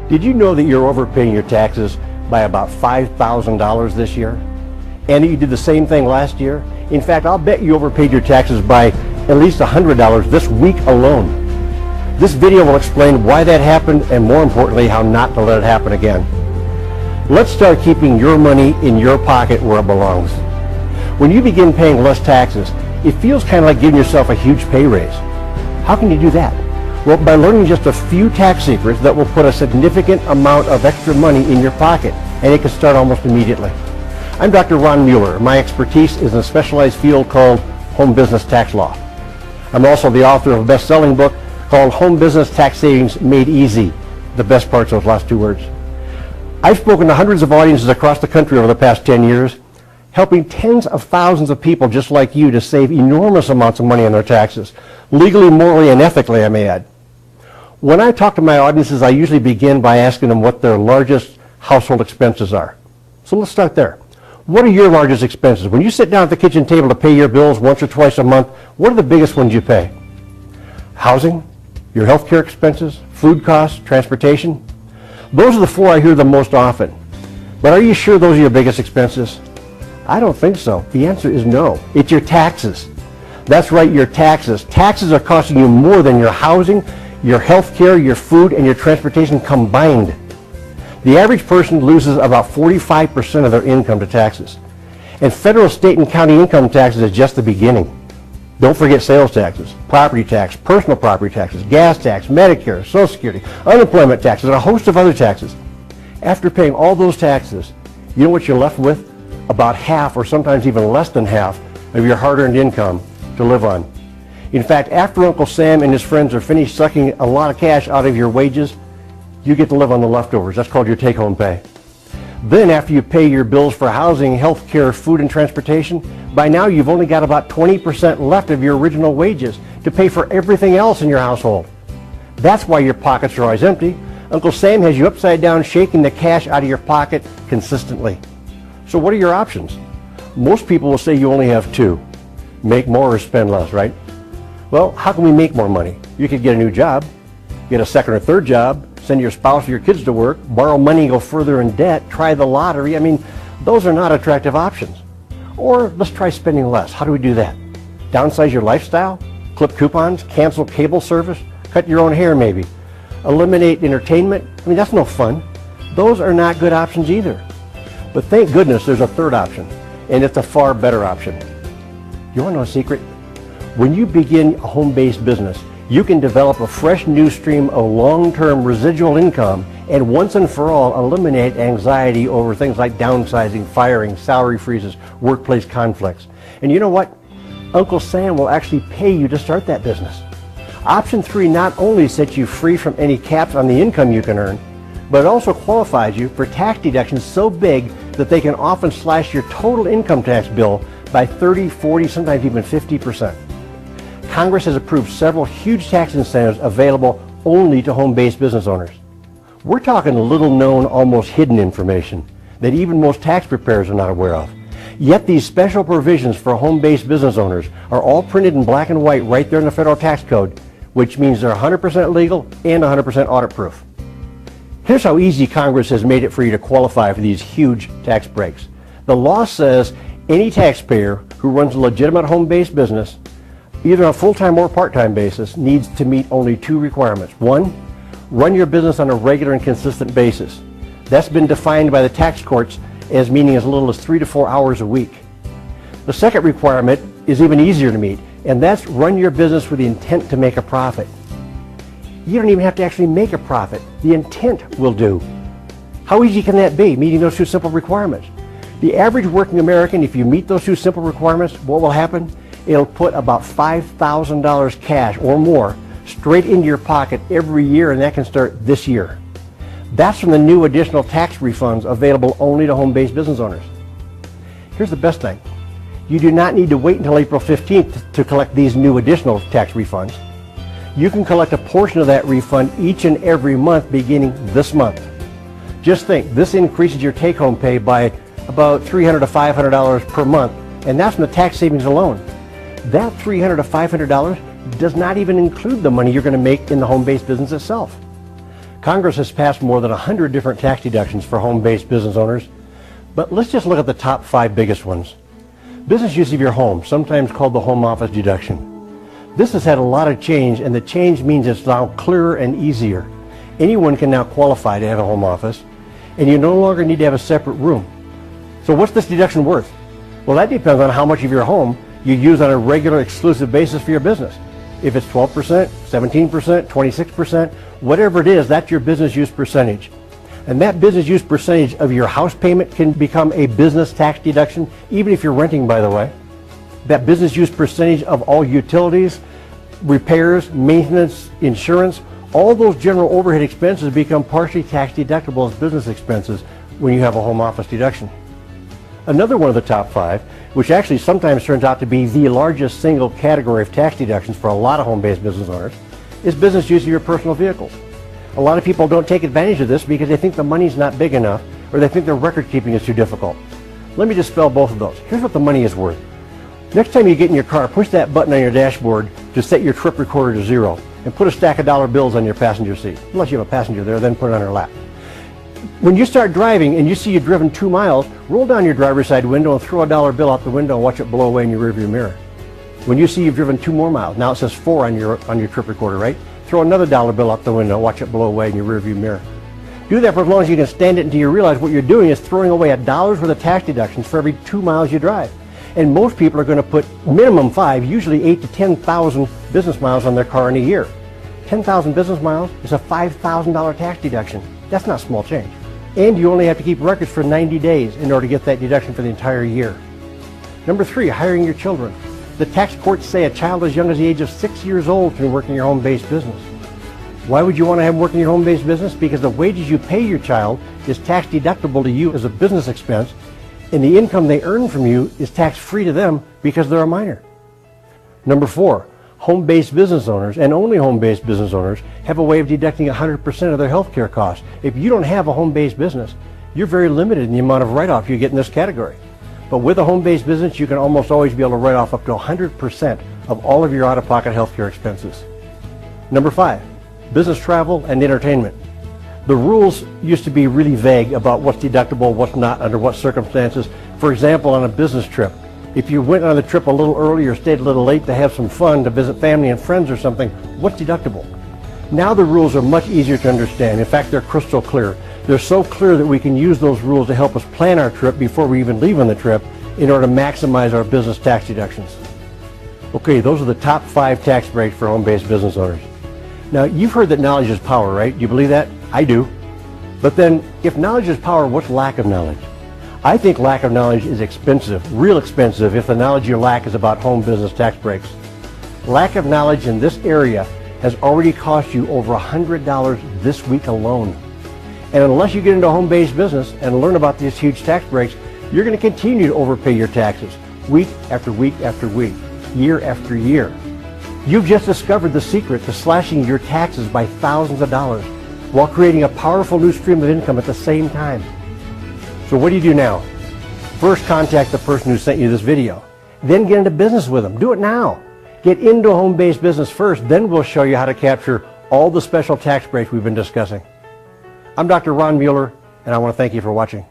Did you know that you're overpaying your taxes by about $5,000 this year? And that you did the same thing last year? In fact, I'll bet you overpaid your taxes by at least $100 this week alone. This video will explain why that happened and, more importantly, how not to let it happen again. Let's start keeping your money in your pocket where it belongs. When you begin paying less taxes, it feels kind of like giving yourself a huge pay raise. How can you do that? Well, by learning just a few tax secrets that will put a significant amount of extra money in your pocket, and it can start almost immediately. I'm Dr. Ron Mueller. My expertise is in a specialized field called home business tax law. I'm also the author of a best-selling book called Home Business Tax Savings Made Easy. The best part's those last two words. I've spoken to hundreds of audiences across the country over the past 10 years, helping tens of thousands of people just like you to save enormous amounts of money on their taxes, legally, morally, and ethically, I may add. When I talk to my audiences, I usually begin by asking them what their largest household expenses are. So let's start there. What are your largest expenses? When you sit down at the kitchen table to pay your bills once or twice a month, what are the biggest ones you pay? Housing, your health care expenses, food costs, transportation? Those are the four I hear the most often. But are you sure those are your biggest expenses? I don't think so. The answer is no. It's your taxes. That's right, your taxes. Taxes are costing you more than your housing, your health care, your food, and your transportation combined. The average person loses about 45% of their income to taxes. And federal, state, and county income taxes is just the beginning. Don't forget sales taxes, property tax, personal property taxes, gas tax, Medicare, Social Security, unemployment taxes, and a host of other taxes. After paying all those taxes, you know what you're left with? About half, or sometimes even less than half, of your hard-earned income to live on. In fact, after Uncle Sam and his friends are finished sucking a lot of cash out of your wages, you get to live on the leftovers. That's called your take-home pay. Then after you pay your bills for housing, health care, food, and transportation, by now you've only got about 20% left of your original wages to pay for everything else in your household. That's why your pockets are always empty. Uncle Sam has you upside down shaking the cash out of your pocket consistently. So what are your options? Most people will say you only have two. Make more or spend less, right? Well, how can we make more money? You could get a new job, get a second or third job, send your spouse or your kids to work, borrow money and go further in debt, try the lottery. I mean, those are not attractive options. Or let's try spending less. How do we do that? Downsize your lifestyle? Clip coupons? Cancel cable service? Cut your own hair maybe? Eliminate entertainment? I mean, that's no fun. Those are not good options either. But thank goodness there's a third option, and it's a far better option. You want to know a secret? When you begin a home-based business, you can develop a fresh new stream of long-term residual income and once and for all eliminate anxiety over things like downsizing, firing, salary freezes, workplace conflicts. And you know what? Uncle Sam will actually pay you to start that business. Option 3 not only sets you free from any caps on the income you can earn, but it also qualifies you for tax deductions so big that they can often slash your total income tax bill by 30, 40, sometimes even 50%. Congress has approved several huge tax incentives available only to home-based business owners. We're talking little-known, almost hidden information that even most tax preparers are not aware of. Yet these special provisions for home-based business owners are all printed in black and white right there in the federal tax code, which means they're 100% legal and 100% audit-proof. Here's how easy Congress has made it for you to qualify for these huge tax breaks. The law says any taxpayer who runs a legitimate home-based business, either on a full-time or part-time basis, needs to meet only two requirements. One, run your business on a regular and consistent basis. That's been defined by the tax courts as meaning as little as 3 to 4 hours a week. The second requirement is even easier to meet, and that's run your business with the intent to make a profit. You don't even have to actually make a profit. The intent will do. How easy can that be, meeting those two simple requirements? The average working American, if you meet those two simple requirements, what will happen? It'll put about $5,000 cash or more straight into your pocket every year, and that can start this year. That's from the new additional tax refunds available only to home-based business owners. Here's the best thing. You do not need to wait until April 15th to collect these new additional tax refunds. You can collect a portion of that refund each and every month beginning this month. Just think, this increases your take-home pay by about $300 to $500 per month, and that's from the tax savings alone. That $300 to $500 does not even include the money you're going to make in the home-based business itself. Congress has passed more than 100 different tax deductions for home-based business owners, but let's just look at the top 5 biggest ones. Business use of your home, sometimes called the home office deduction. This has had a lot of change, and the change means it's now clearer and easier. Anyone can now qualify to have a home office, and you no longer need to have a separate room. So what's this deduction worth? Well, that depends on how much of your home you use on a regular exclusive basis for your business. If it's 12%, 17%, 26%, whatever it is, that's your business use percentage. And that business use percentage of your house payment can become a business tax deduction, even if you're renting, by the way. That business use percentage of all utilities, repairs, maintenance, insurance, all those general overhead expenses become partially tax deductible as business expenses when you have a home office deduction. Another one of the top 5, which actually sometimes turns out to be the largest single category of tax deductions for a lot of home-based business owners, is business use of your personal vehicles. A lot of people don't take advantage of this because they think the money's not big enough, or they think their record keeping is too difficult. Let me dispel both of those. Here's what the money is worth. Next time you get in your car, push that button on your dashboard to set your trip recorder to 0 and put a stack of dollar bills on your passenger seat. Unless you have a passenger there, then put it on her lap. When you start driving and you see you've driven 2 miles, roll down your driver's side window and throw a dollar bill out the window and watch it blow away in your rearview mirror. When you see you've driven 2 more miles, now it says 4 on your trip recorder, right? Throw another dollar bill out the window, watch it blow away in your rearview mirror. Do that for as long as you can stand it until you realize what you're doing is throwing away $1 worth of tax deductions for every 2 miles you drive. And most people are going to put minimum 5, usually 8 to 10,000 business miles on their car in a year. 10,000 business miles is a $5,000 tax deduction. That's not small change. And you only have to keep records for 90 days in order to get that deduction for the entire year. Number 3, hiring your children. The tax courts say a child as young as the age of 6 years old can work in your home-based business. Why would you want to have them work in your home-based business? Because the wages you pay your child is tax deductible to you as a business expense, and the income they earn from you is tax-free to them because they're a minor. Number 4, home-based business owners, and only home-based business owners, have a way of deducting 100% of their health care costs. If you don't have a home-based business, you're very limited in the amount of write-off you get in this category. But with a home-based business, you can almost always be able to write off up to 100% of all of your out-of-pocket health care expenses. Number 5, business travel and entertainment. The rules used to be really vague about what's deductible, what's not, under what circumstances. For example, on a business trip, if you went on the trip a little early or stayed a little late to have some fun, to visit family and friends or something, what's deductible? Now the rules are much easier to understand. In fact, they're crystal clear. They're so clear that we can use those rules to help us plan our trip before we even leave on the trip in order to maximize our business tax deductions. Okay, those are the top 5 tax breaks for home-based business owners. Now, you've heard that knowledge is power, right? Do you believe that? I do. But then, if knowledge is power, what's lack of knowledge? I think lack of knowledge is expensive, real expensive, if the knowledge you lack is about home business tax breaks. Lack of knowledge in this area has already cost you over $100 this week alone. And unless you get into home-based business and learn about these huge tax breaks, you're going to continue to overpay your taxes week after week after week, year after year. You've just discovered the secret to slashing your taxes by thousands of dollars while creating a powerful new stream of income at the same time. So what do you do now? First, contact the person who sent you this video. Then get into business with them. Do it now. Get into a home-based business first, then we'll show you how to capture all the special tax breaks we've been discussing. I'm Dr. Ron Mueller, and I want to thank you for watching.